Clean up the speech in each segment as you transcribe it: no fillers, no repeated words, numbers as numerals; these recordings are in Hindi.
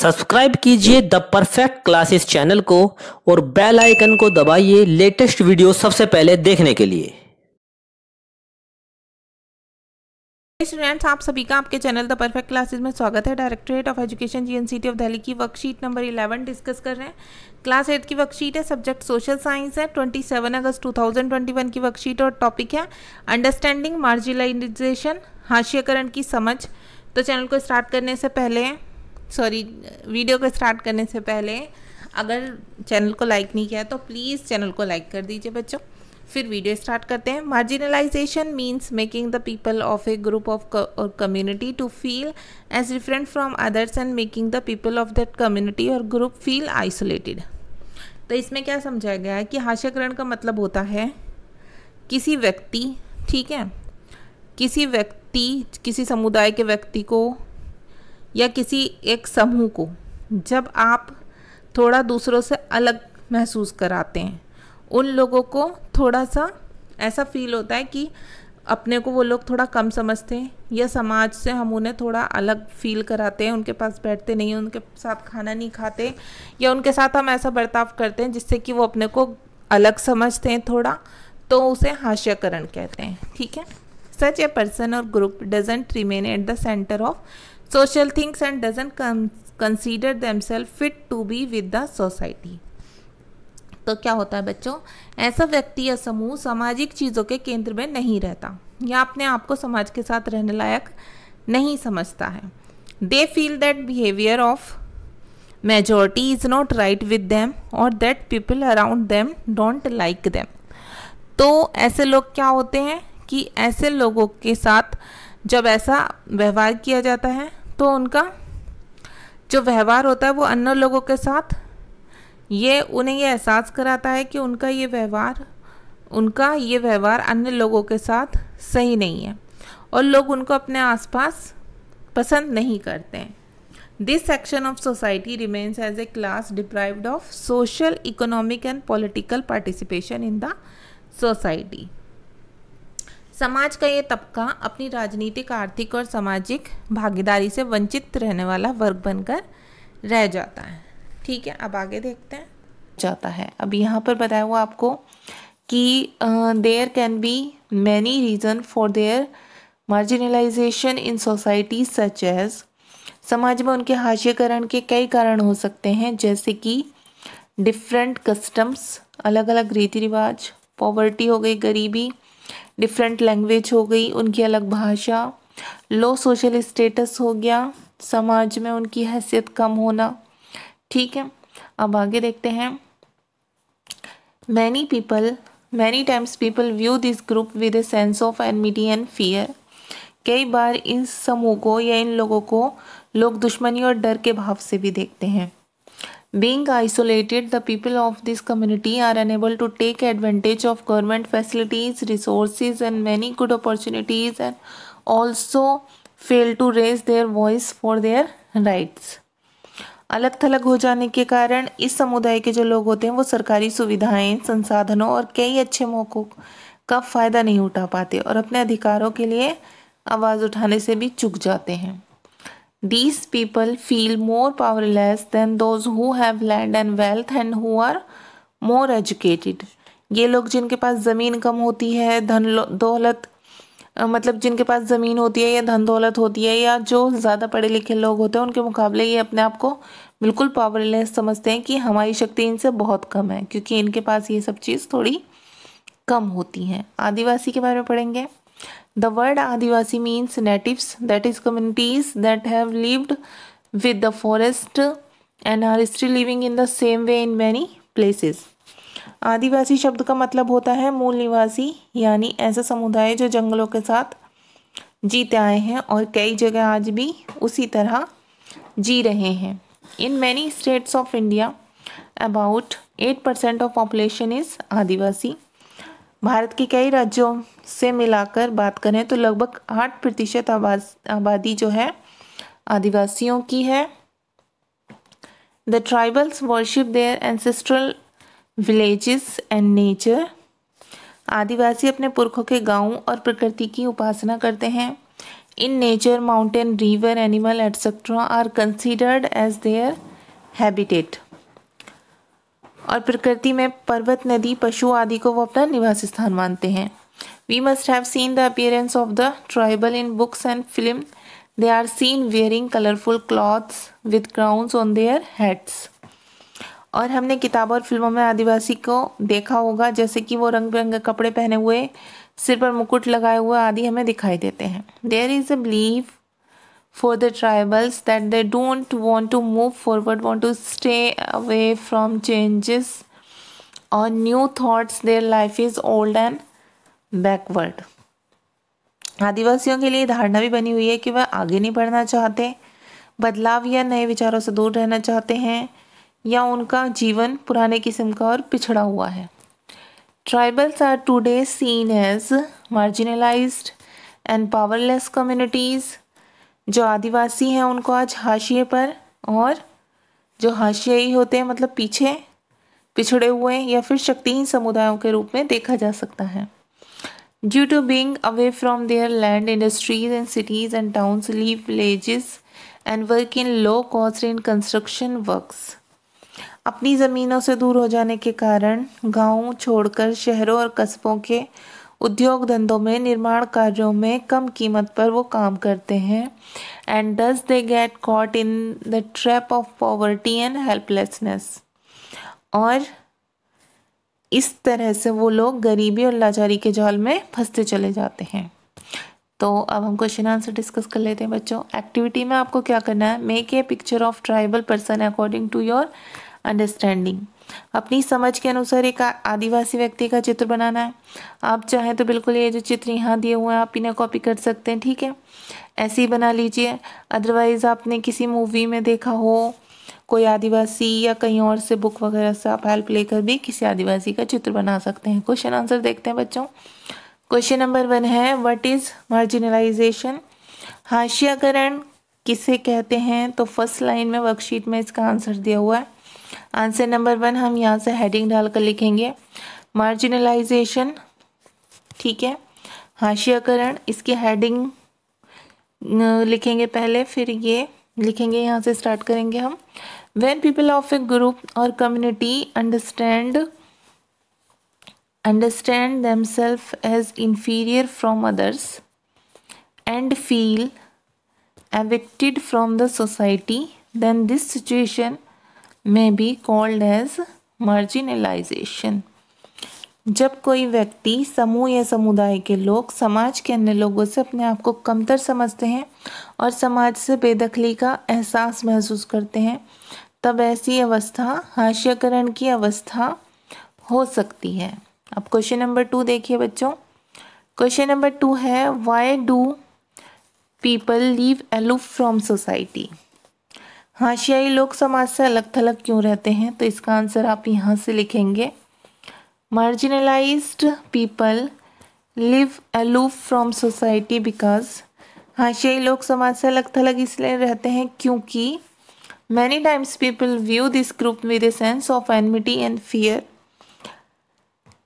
सब्सक्राइब कीजिए द परफेक्ट क्लासेस चैनल को और बेल आइकन को दबाइए लेटेस्ट वीडियो सबसे पहले देखने के लिए। स्टूडेंट्स, आप सभी का आपके चैनल द परफेक्ट क्लासेस में स्वागत है। Directorate of education GNCT of Delhi की वर्कशीट नंबर 11 डिस्कस कर रहे हैं। क्लास 8 की वर्कशीट है, सब्जेक्ट सोशल साइंस है। 27 अगस्त 2021 की वर्कशीट और टॉपिक है अंडरस्टैंडिंग मार्जिनलाइजेशन, हाशियाकरण की समझ। तो चैनल को स्टार्ट करने से पहले वीडियो को स्टार्ट करने से पहले अगर चैनल को लाइक नहीं किया तो प्लीज़ चैनल को लाइक कर दीजिए बच्चों। फिर वीडियो स्टार्ट करते हैं। Marginalization means making the people of a group of और community to feel as different from others and making the people of that community और ग्रुप फील आइसोलेटेड। तो इसमें क्या समझाया गया है कि हाशियाकरण का मतलब होता है किसी व्यक्ति, ठीक है, किसी समुदाय के व्यक्ति को या किसी एक समूह को जब आप थोड़ा दूसरों से अलग महसूस कराते हैं, उन लोगों को थोड़ा सा ऐसा फील होता है कि अपने को वो लोग थोड़ा कम समझते हैं या समाज से हम उन्हें थोड़ा अलग फील कराते हैं, उनके पास बैठते नहीं हैं, उनके साथ खाना नहीं खाते या उनके साथ हम ऐसा बर्ताव करते हैं जिससे कि वो अपने को अलग समझते हैं थोड़ा, तो उसे हाशियाकरण कहते हैं। ठीक है, सच ए पर्सन और group doesn't remain at the centre of social things and doesn't consider themselves fit to be with the society। तो क्या होता है बच्चों, ऐसा व्यक्ति या समूह सामाजिक चीज़ों के केंद्र में नहीं रहता या अपने आप को समाज के साथ रहने लायक नहीं समझता है। They feel that behaviour of majority is not right with them और that people around them don't like them. तो ऐसे लोग क्या होते हैं कि ऐसे लोगों के साथ जब ऐसा व्यवहार किया जाता है तो उनका जो व्यवहार होता है वो अन्य लोगों के साथ उन्हें ये एहसास कराता है कि उनका ये व्यवहार अन्य लोगों के साथ सही नहीं है और लोग उनको अपने आसपास पसंद नहीं करते हैं। This section of society remains as a class deprived of social, economic and political participation in the society. समाज का ये तबका अपनी राजनीतिक, आर्थिक और सामाजिक भागीदारी से वंचित रहने वाला वर्ग बनकर रह जाता है। ठीक है, अब आगे देखते हैं। जाता है अब यहाँ पर बताया हुआ आपको कि there can be many reason for their marginalization in society such as, समाज में उनके हाशियाकरण के कई कारण हो सकते हैं, जैसे कि डिफरेंट कस्टम्स, अलग अलग रीति रिवाज, पॉवर्टी हो गई, गरीबी, डिफरेंट लैंग्वेज हो गई, उनकी अलग भाषा, लो सोशल स्टेटस हो गया, समाज में उनकी हैसियत कम होना। ठीक है, अब आगे देखते हैं। Many times people view this group with a sense of enmity and fear. कई बार इस समूह को या इन लोगों को लोग दुश्मनी और डर के भाव से भी देखते हैं। Being isolated, the people of this community are unable to take advantage of government facilities, resources and many good opportunities and also fail to raise their voice for their rights। अलग थलग हो जाने के कारण इस समुदाय के जो लोग होते हैं वो सरकारी सुविधाएं, संसाधनों और कई अच्छे मौक़ों का फ़ायदा नहीं उठा पाते और अपने अधिकारों के लिए आवाज़ उठाने से भी चूक जाते हैं। These people feel more powerless than those who have land and wealth and who are more educated। ये लोग जिनके पास ज़मीन कम होती है, जिनके पास ज़मीन होती है या धन दौलत होती है या जो ज़्यादा पढ़े लिखे लोग होते हैं, उनके मुकाबले ये अपने आप को बिल्कुल पावरलेस समझते हैं कि हमारी शक्ति इनसे बहुत कम है, क्योंकि इनके पास ये सब चीज़ थोड़ी कम होती हैं। आदिवासी के बारे में पढ़ेंगे। The word Adivasi means natives, that is communities that have lived with the forest and are still living in the same way in many places। आदिवासी शब्द का मतलब होता है मूल निवासी, यानी ऐसा समुदाय जो जंगलों के साथ जीते आए हैं और कई जगह आज भी उसी तरह जी रहे हैं। In many states of India, about 8% of population is आदिवासी। भारत के कई राज्यों से मिलाकर बात करें तो लगभग 8% आबादी जो है आदिवासियों की है। The tribals worship their ancestral villages and nature. आदिवासी अपने पुरखों के गांवों और प्रकृति की उपासना करते हैं। In nature mountain, river, animal etcetera are considered as their habitat. और प्रकृति में पर्वत, नदी, पशु आदि को वो अपना निवास स्थान मानते हैं। We must have seen the appearance of the tribal in books and film. They are seen wearing colorful clothes with crowns on their heads. और हमने किताबों और फिल्मों में आदिवासी को देखा होगा, जैसे कि वो रंग बिरंगे कपड़े पहने हुए, सिर पर मुकुट लगाए हुए आदि हमें दिखाई देते हैं। There is a belief for the tribals that they don't want to move forward, want to stay away from changes or new thoughts. Their life is old and backward. आदिवासियों के लिए धारणा भी बनी हुई है कि वह आगे नहीं बढ़ना चाहते, बदलाव या नए विचारों से दूर रहना चाहते हैं, या उनका जीवन पुराने किस्म का और पिछड़ा हुआ है। Tribals are today seen as marginalized and powerless communities. जो आदिवासी हैं उनको आज हाशिए पर, और जो हाशियाई होते हैं मतलब पीछे, पिछड़े हुए या फिर शक्तिहीन समुदायों के रूप में देखा जा सकता है। Due to being away from their land, industries and cities and towns, leave villages and work in low cost in construction works. अपनी ज़मीनों से दूर हो जाने के कारण गांव छोड़कर शहरों और कस्बों के उद्योग धंधों में, निर्माण कार्यों में कम कीमत पर वो काम करते हैं। And thus they get caught in the trap of poverty and helplessness. और इस तरह से वो लोग गरीबी और लाचारी के जाल में फंसते चले जाते हैं। तो अब हम क्वेश्चन आंसर डिस्कस कर लेते हैं बच्चों। एक्टिविटी में आपको क्या करना है, make a picture of tribal person according to your understanding. अपनी समझ के अनुसार एक आदिवासी व्यक्ति का चित्र बनाना है। आप चाहें तो बिल्कुल ये जो चित्र यहाँ दिए हुए हैं आप इन्हें कॉपी कर सकते हैं, ठीक है, ऐसे ही बना लीजिए। अदरवाइज़ आपने किसी मूवी में देखा हो कोई आदिवासी, या कहीं और से बुक वगैरह से आप हेल्प लेकर भी किसी आदिवासी का चित्र बना सकते हैं। क्वेश्चन आंसर देखते हैं बच्चों। क्वेश्चन नंबर 1 है, व्हाट इज़ मार्जिनलाइजेशन? हाशियाकरण किसे कहते हैं? तो फर्स्ट लाइन में वर्कशीट में इसका आंसर दिया हुआ है। आंसर नंबर 1 हम यहाँ से हेडिंग डालकर लिखेंगे मार्जिनलाइजेशन, ठीक है। हाशियाकरण, इसकी हेडिंग लिखेंगे पहले, फिर ये लिखेंगे, यहाँ से स्टार्ट करेंगे हम। When people of a group or community understand themselves as inferior from others and feel evicted from the society, then this situation may be called as marginalization. जब कोई व्यक्ति, समूह या समुदाय के लोग समाज के अन्य लोगों से अपने आप को कमतर समझते हैं और समाज से बेदखली का एहसास महसूस करते हैं, तब ऐसी अवस्था हाशियाकरण की अवस्था हो सकती है। अब क्वेश्चन नंबर 2 देखिए बच्चों। क्वेश्चन नंबर 2 है, why do people live aloof from society? हाशियाई लोग समाज से अलग थलग क्यों रहते हैं? तो इसका आंसर आप यहाँ से लिखेंगे, marginalized people live aloof from society because हाशियाई लोग समाज से अलग थलग इसलिए रहते हैं क्योंकि many times people view this group with a sense of enmity and fear.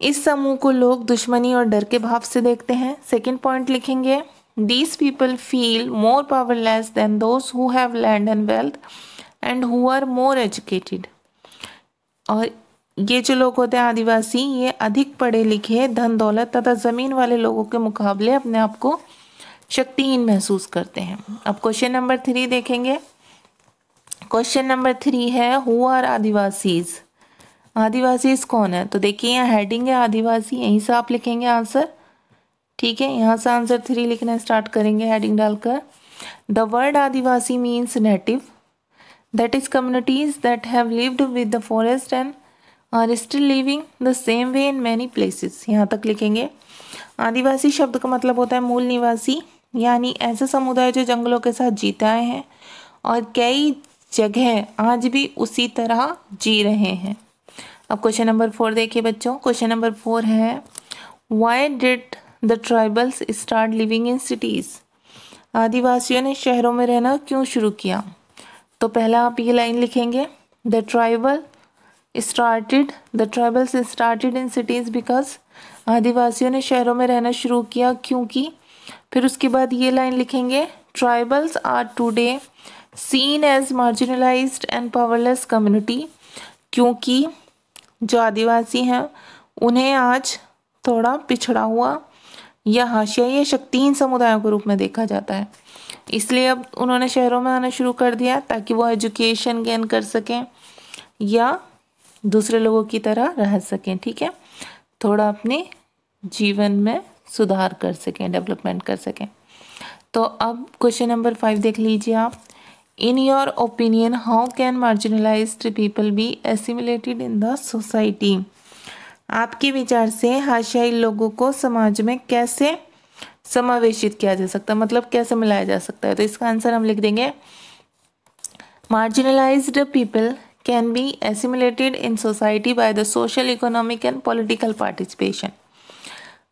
इस समूह को लोग दुश्मनी और डर के भाव से देखते हैं। सेकंड पॉइंट लिखेंगे, these people feel more powerless than those who have land and wealth and who are more educated. और ये जो लोग होते हैं आदिवासी, ये अधिक पढ़े लिखे, धन दौलत तथा ज़मीन वाले लोगों के मुकाबले अपने आप को शक्तिहीन महसूस करते हैं। अब क्वेश्चन नंबर 3 देखेंगे। क्वेश्चन नंबर 3 है, हु आर आदिवासीज? आदिवासीज कौन है? तो देखिए यहाँ हेडिंग है आदिवासी, यहीं से आप लिखेंगे आंसर, ठीक है। यहाँ से आंसर 3 लिखना स्टार्ट करेंगे हेडिंग डालकर। The word adivasi means native, that is communities that have lived with the forest and are still living the same way in many places. यहाँ तक लिखेंगे। आदिवासी शब्द का मतलब होता है मूल निवासी, यानी ऐसे समुदाय जो जंगलों के साथ जीते आए हैं और कई जगह आज भी उसी तरह जी रहे हैं। अब क्वेश्चन नंबर 4 देखिए बच्चों। क्वेश्चन नंबर 4 है, why did the tribals start living in cities? आदिवासियों ने शहरों में रहना क्यों शुरू किया? तो पहला आप ये लाइन लिखेंगे, the tribals started in cities because आदिवासियों ने शहरों में रहना शुरू किया क्योंकि, फिर उसके बाद ये लाइन लिखेंगे, tribals are today seen as marginalized and powerless community, क्योंकि जो आदिवासी हैं उन्हें आज थोड़ा पिछड़ा हुआ या हाशिया शक्तिहीन समुदायों के रूप में देखा जाता है। इसलिए अब उन्होंने शहरों में आना शुरू कर दिया ताकि वो एजुकेशन गेन कर सकें या दूसरे लोगों की तरह रह सकें, ठीक है, थोड़ा अपने जीवन में सुधार कर सकें, डेवलपमेंट कर सकें। तो अब क्वेश्चन नंबर 5 देख लीजिए आप। In your opinion how can marginalised people be assimilated in the society? आपके विचार से हाशियाई लोगों को समाज में कैसे समावेशित किया जा सकता है, मतलब कैसे मिलाया जा सकता है? तो इसका आंसर हम लिख देंगे, marginalised people can be assimilated in society by the social, economic and political participation.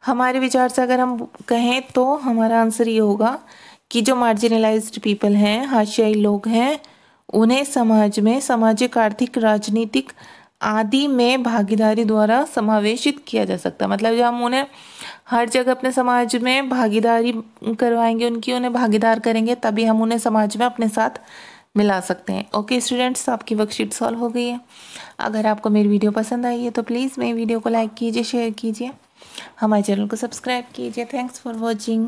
हमारे विचार से अगर हम कहें तो हमारा आंसर ये होगा कि जो मार्जिनलाइज्ड पीपल हैं, हाशियाई लोग हैं, उन्हें समाज में सामाजिक, आर्थिक, राजनीतिक आदि में भागीदारी द्वारा समावेशित किया जा सकता है। मतलब जब हम उन्हें हर जगह अपने समाज में भागीदारी करवाएंगे, उन्हें भागीदार करेंगे, तभी हम उन्हें समाज में अपने साथ मिला सकते हैं। ओके स्टूडेंट्स, आपकी वर्कशीट सॉल्व हो गई है। अगर आपको मेरी वीडियो पसंद आई है तो प्लीज़ मेरी वीडियो को लाइक कीजिए, शेयर कीजिए, हमारे चैनल को सब्सक्राइब कीजिए। Thanks for watching.